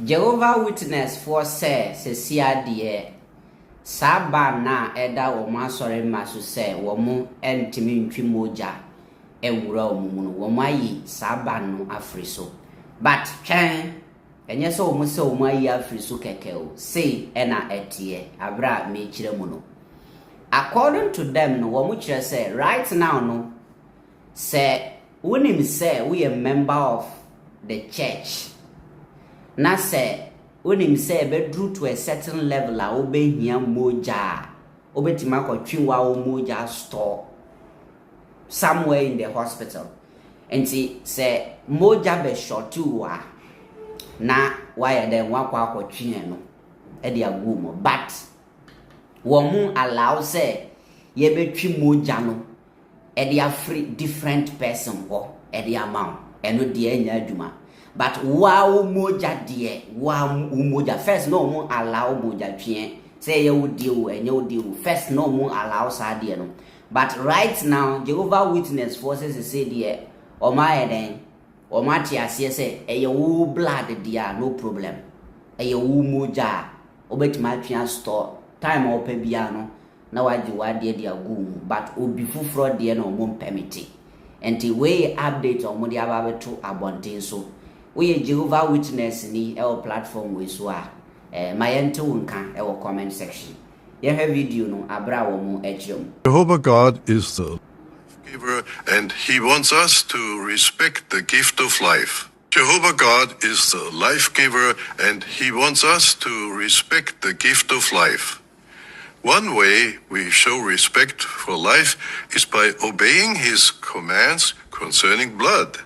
Jehovah Witness for say sia de saba na eda wo ma sori maso say wo mo entimi ntwi moja ewura omumu no wo mayi saba no afriso but twen enye so wo se wo mayi afriso keke o say ena etie abra me kire mu no according to them no wo mo kire say right now no say wonim say we a member of the church. Na say wonim say bedru to a certain level a obehia moja obetima kwatwiwa wo moja store somewhere in the hospital enti say moja be short wa na why then wakwa kwatwie no e de agumo but wo mu allow say ye betwi moja no e de free different person ho e de amount eno de anya adwuma. But wow moja die wow moja first no mo allow moja twen say ye wo deal and you deal first no mo allow sa die no but right now Jehovah Witness forces say die o ma eden o ma ti ase say e ye wo blood dia no problem e ye wo moja obetima twen store time o pa bia no na waji wade dia gum but obi fufuro die no mo permit enti we update o mo dia ba beto abonten so we Jehovah Witness ni our platform we so my ente wonka our comment section. You have video no abra wo mu echiom. Jehovah God is the giver and he wants us to respect the gift of life. Jehovah God is the life giver and he wants us to respect the gift of life. One way we show respect for life is by obeying his commands concerning blood.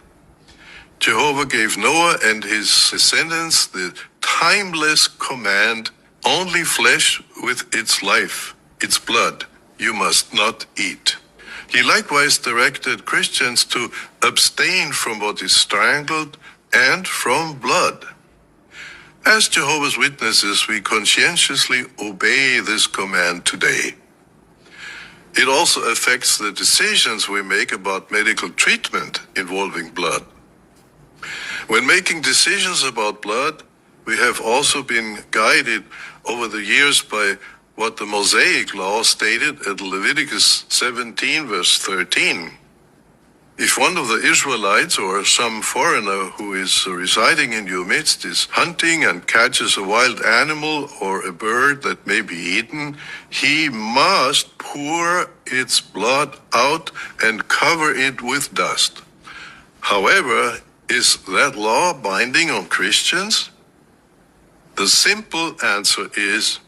Jehovah gave Noah and his descendants the timeless command, only flesh with its life, its blood, you must not eat. He likewise directed Christians to abstain from what is strangled and from blood. As Jehovah's Witnesses, we conscientiously obey this command today. It also affects the decisions we make about medical treatment involving blood. When making decisions about blood, we have also been guided over the years by what the Mosaic law stated at Leviticus 17 verse 13. If one of the Israelites or some foreigner who is residing in your midst is hunting and catches a wild animal or a bird that may be eaten, he must pour its blood out and cover it with dust. However, is that law binding on Christians? The simple answer is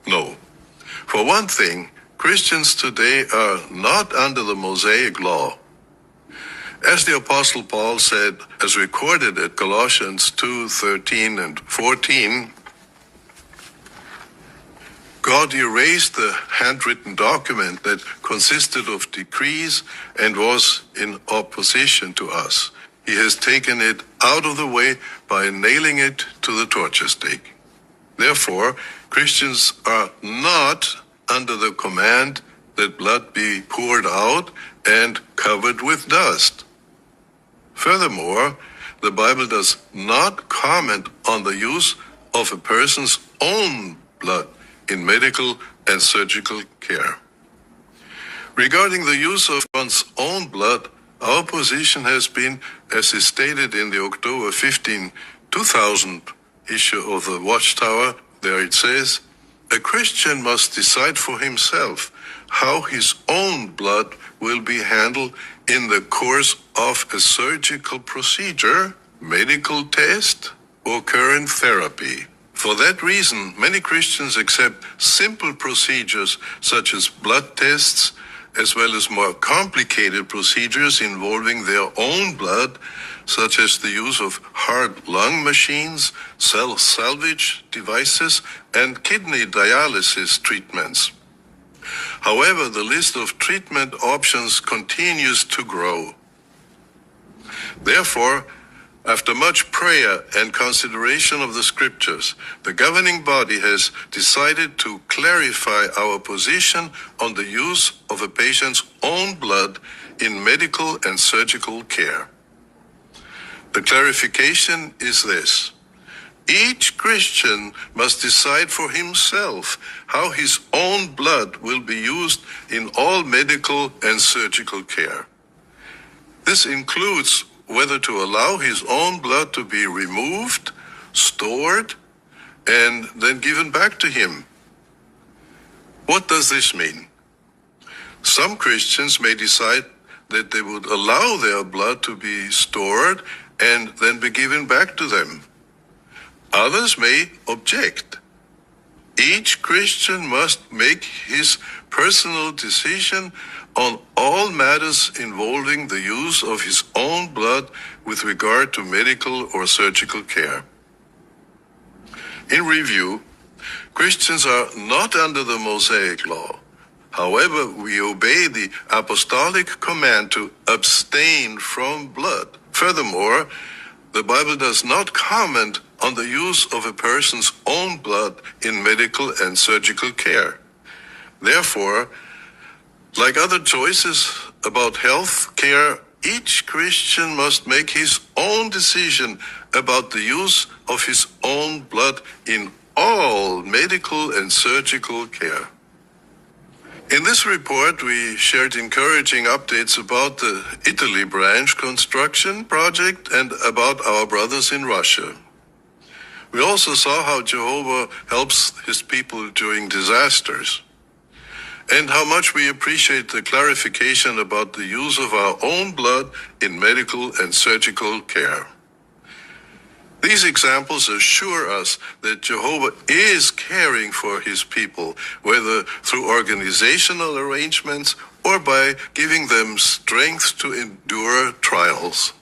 no. For one thing, Christians today are not under the Mosaic law. As the Apostle Paul said, as recorded at Colossians 2:13 and 14, God erased the handwritten document that consisted of decrees and was in opposition to us. He has taken it out of the way by nailing it to the torture stake. Therefore, Christians are not under the command that blood be poured out and covered with dust. Furthermore, the Bible does not comment on the use of a person's own blood in medical and surgical care. Regarding the use of one's own blood, our position has been, as is stated in the October 15, 2000 issue of the Watchtower, there it says, a Christian must decide for himself how his own blood will be handled in the course of a surgical procedure, medical test, or current therapy. For that reason, many Christians accept simple procedures such as blood tests, as well as more complicated procedures involving their own blood, such as the use of heart-lung machines, cell salvage devices, and kidney dialysis treatments. However, the list of treatment options continues to grow. Therefore, after much prayer and consideration of the scriptures, the governing body has decided to clarify our position on the use of a patient's own blood in medical and surgical care. The clarification is this. Each Christian must decide for himself how his own blood will be used in all medical and surgical care. This includes whether to allow his own blood to be removed, stored, and then given back to him. What does this mean? Some Christians may decide that they would allow their blood to be stored and then be given back to them. Others may object. Each Christian must make his personal decision on all matters involving the use of his own blood with regard to medical or surgical care. In review, Christians are not under the Mosaic law. However, we obey the apostolic command to abstain from blood. Furthermore, the Bible does not comment on the use of a person's own blood in medical and surgical care. Therefore, like other choices about health care, each Christian must make his own decision about the use of his own blood in all medical and surgical care. In this report, we shared encouraging updates about the Italy branch construction project and about our brothers in Russia. We also saw how Jehovah helps his people during disasters, and how much we appreciate the clarification about the use of our own blood in medical and surgical care. These examples assure us that Jehovah is caring for his people, whether through organizational arrangements or by giving them strength to endure trials.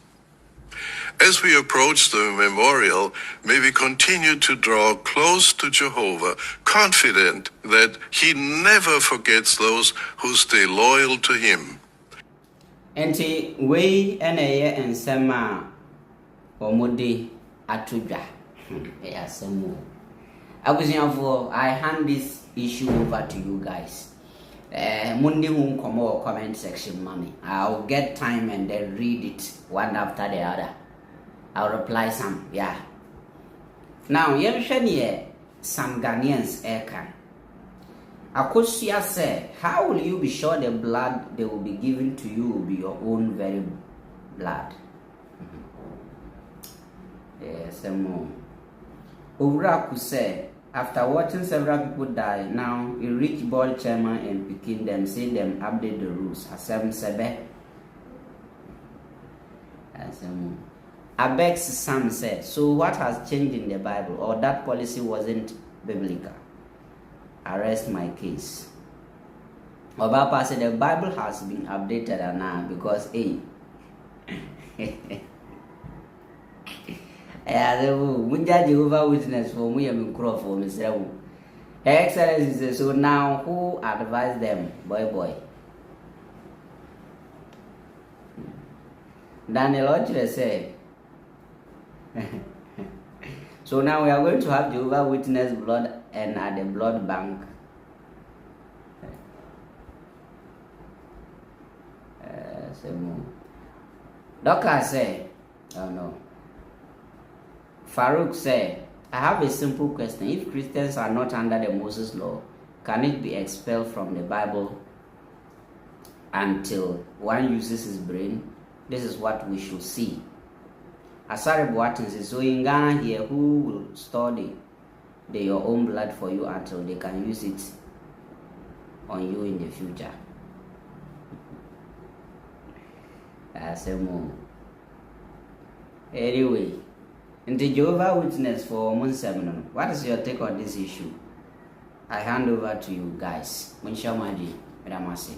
As we approach the memorial, may we continue to draw close to Jehovah, confident that he never forgets those who stay loyal to him. Enti we ene ensema omode atudwa asemu. Abusianfo, I hand this issue over to you guys. Monday won't come or comment section, mommy. I'll get time and then read it one after the other. I'll reply some, yeah. Now, some Ghanaians can. Akosia said, how will you be sure the blood they will be given to you will be your own very blood? Yes, more. Uraku said, after watching several people die, now a rich board chairman and Pekin them say them update the rules. Hasem Sebe. Abeg's son said, so what has changed in the Bible, or that policy wasn't biblical? Arrest my case. Obapa said the Bible has been updated now because Jehovah Witness for me and crow for myself. Her Excellency says, so now who advised them? Boy. Daniel Ochre said, so now we are going to have Jehovah Witness blood and at the blood bank. Doctor said, oh no. Farouk said, I have a simple question. If Christians are not under the Moses law, can it be expelled from the Bible until one uses his brain? This is what we should see. Asari Boatin says, so in Ghana here, who will store your own blood for you until they can use it on you in the future? Anyway, in the Jehovah Witness for Monseminon, what is your take on this issue? I hand over to you guys. Munshamadi, Ramasi.